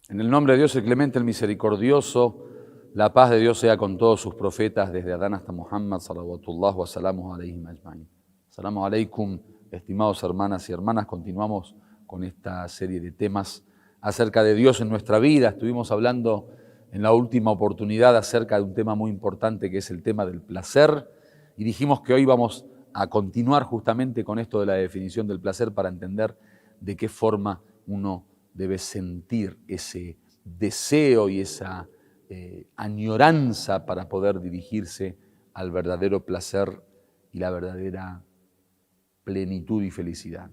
En el nombre de Dios, el clemente, el misericordioso, la paz de Dios sea con todos sus profetas, desde Adán hasta Muhammad, salawatullah wa salamu alayhim ajma'in. Salamu alaykum, estimados hermanas y hermanas. Continuamos con esta serie de temas acerca de Dios en nuestra vida. Estuvimos hablando en la última oportunidad acerca de un tema muy importante que es el tema del placer, y dijimos que hoy vamos a continuar justamente con esto de la definición del placer para entender de qué forma uno debe sentir ese deseo y esa añoranza para poder dirigirse al verdadero placer y la verdadera plenitud y felicidad.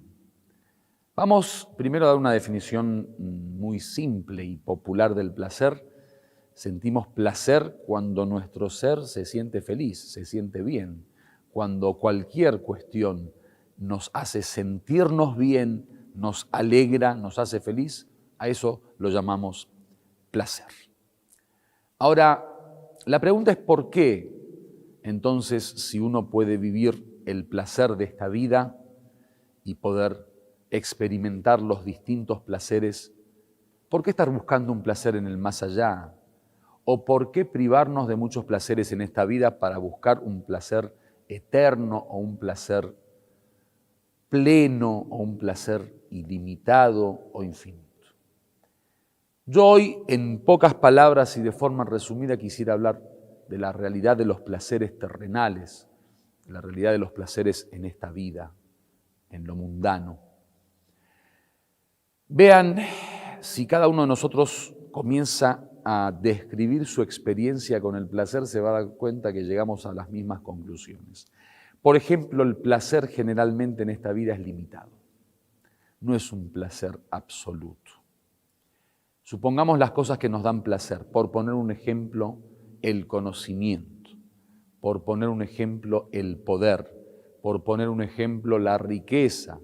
Vamos primero a dar una definición muy simple y popular del placer. Sentimos placer cuando nuestro ser se siente feliz, se siente bien, cuando cualquier cuestión nos hace sentirnos bien, nos alegra, nos hace feliz, a eso lo llamamos placer. Ahora, la pregunta es ¿por qué? Entonces, si uno puede vivir el placer de esta vida y poder experimentar los distintos placeres, ¿por qué estar buscando un placer en el más allá? ¿O por qué privarnos de muchos placeres en esta vida para buscar un placer eterno o un placer pleno o un placer ilimitado o infinito? Yo hoy, en pocas palabras y de forma resumida, quisiera hablar de la realidad de los placeres terrenales, de la realidad de los placeres en esta vida, en lo mundano. Vean, si cada uno de nosotros comienza a describir su experiencia con el placer, se va a dar cuenta que llegamos a las mismas conclusiones. Por ejemplo, el placer generalmente en esta vida es limitado. No es un placer absoluto. Supongamos las cosas que nos dan placer. Por poner un ejemplo, el conocimiento. Por poner un ejemplo, el poder. Por poner un ejemplo, la riqueza.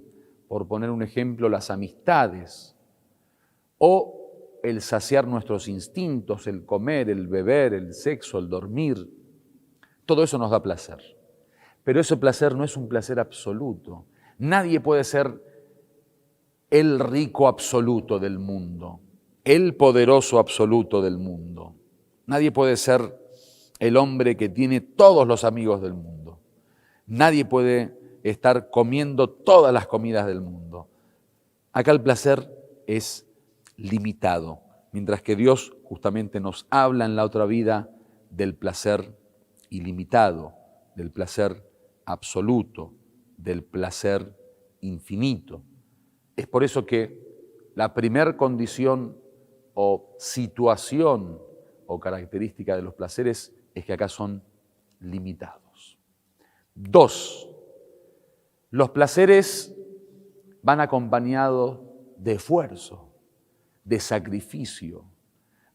Por poner un ejemplo, las amistades. O el saciar nuestros instintos, el comer, el beber, el sexo, el dormir. Todo eso nos da placer. Pero ese placer no es un placer absoluto. Nadie puede ser el rico absoluto del mundo, el poderoso absoluto del mundo. Nadie puede ser el hombre que tiene todos los amigos del mundo. Nadie puede estar comiendo todas las comidas del mundo. Acá el placer es limitado, mientras que Dios justamente nos habla en la otra vida del placer ilimitado, del placer absoluto, del placer infinito. Es por eso que la primer condición o situación o característica de los placeres es que acá son limitados. 2. Los placeres van acompañados de esfuerzo, de sacrificio.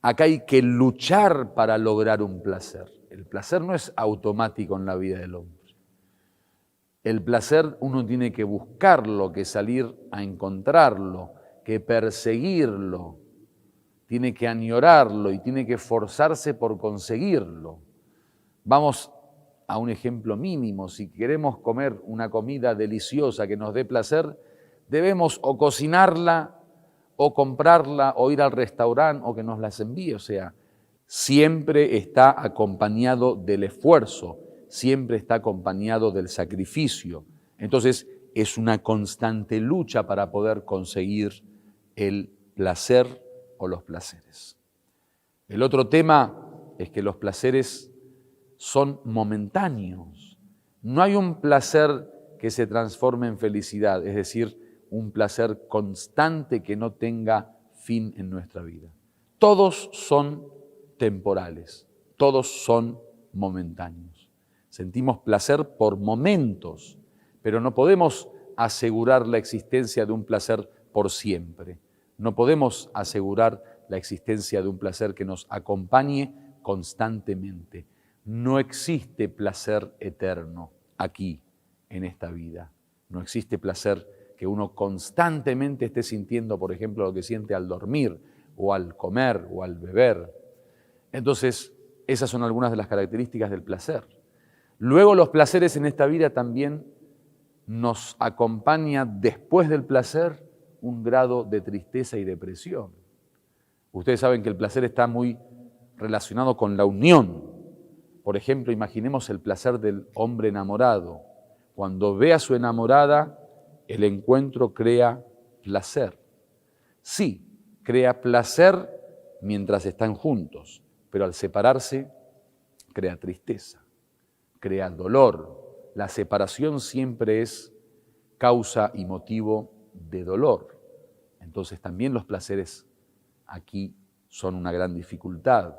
Acá hay que luchar para lograr un placer. El placer no es automático en la vida del hombre. El placer uno tiene que buscarlo, que salir a encontrarlo, que perseguirlo, tiene que añorarlo y tiene que esforzarse por conseguirlo. Vamos a un ejemplo mínimo. Si queremos comer una comida deliciosa que nos dé placer, debemos o cocinarla, o comprarla, o ir al restaurante, o que nos las envíe. O sea, siempre está acompañado del esfuerzo, siempre está acompañado del sacrificio. Entonces, es una constante lucha para poder conseguir el placer o los placeres. El otro tema es que los placeres son momentáneos. No hay un placer que se transforme en felicidad, es decir, un placer constante que no tenga fin en nuestra vida. Todos son temporales, todos son momentáneos. Sentimos placer por momentos, pero no podemos asegurar la existencia de un placer por siempre. No podemos asegurar la existencia de un placer que nos acompañe constantemente. No existe placer eterno aquí, en esta vida. No existe placer que uno constantemente esté sintiendo, por ejemplo, lo que siente al dormir, o al comer, o al beber. Entonces, esas son algunas de las características del placer. Luego, los placeres en esta vida también nos acompaña después del placer un grado de tristeza y depresión. Ustedes saben que el placer está muy relacionado con la unión. Por ejemplo, imaginemos el placer del hombre enamorado. Cuando ve a su enamorada, el encuentro crea placer. Sí, crea placer mientras están juntos, pero al separarse crea tristeza, crea dolor. La separación siempre es causa y motivo de dolor. Entonces también los placeres aquí son una gran dificultad,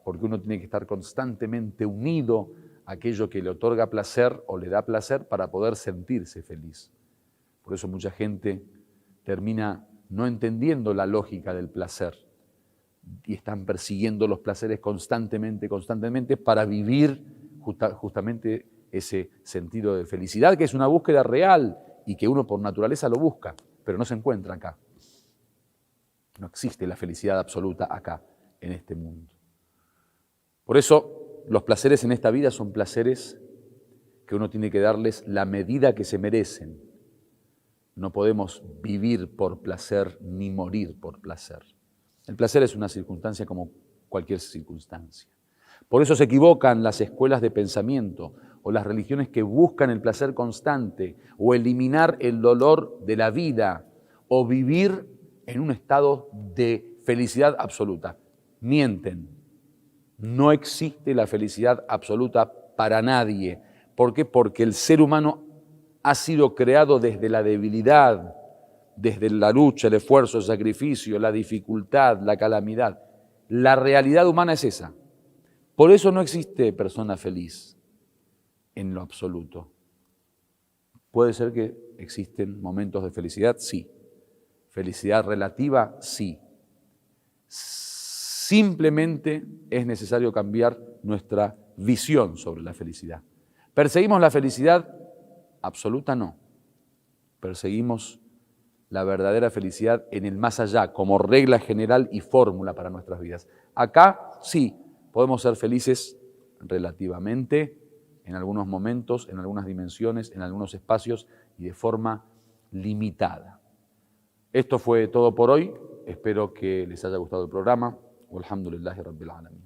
porque uno tiene que estar constantemente unido a aquello que le otorga placer o le da placer para poder sentirse feliz. Por eso mucha gente termina no entendiendo la lógica del placer y están persiguiendo los placeres constantemente para vivir justamente ese sentido de felicidad, que es una búsqueda real y que uno por naturaleza lo busca, pero no se encuentra acá. No existe la felicidad absoluta acá, en este mundo. Por eso, los placeres en esta vida son placeres que uno tiene que darles la medida que se merecen. No podemos vivir por placer ni morir por placer. El placer es una circunstancia como cualquier circunstancia. Por eso se equivocan las escuelas de pensamiento o las religiones que buscan el placer constante o eliminar el dolor de la vida o vivir en un estado de felicidad absoluta. Mienten. No existe la felicidad absoluta para nadie. ¿Por qué? Porque el ser humano ha sido creado desde la debilidad, desde la lucha, el esfuerzo, el sacrificio, la dificultad, la calamidad. La realidad humana es esa. Por eso no existe persona feliz en lo absoluto. ¿Puede ser que existen momentos de felicidad? Sí. ¿Felicidad relativa? Sí. Simplemente es necesario cambiar nuestra visión sobre la felicidad. ¿Perseguimos la felicidad absoluta? No. Perseguimos la verdadera felicidad en el más allá, como regla general y fórmula para nuestras vidas. Acá sí, podemos ser felices relativamente, en algunos momentos, en algunas dimensiones, en algunos espacios y de forma limitada. Esto fue todo por hoy. Espero que les haya gustado el programa. Walhamdulillahi Rabbil Alamin.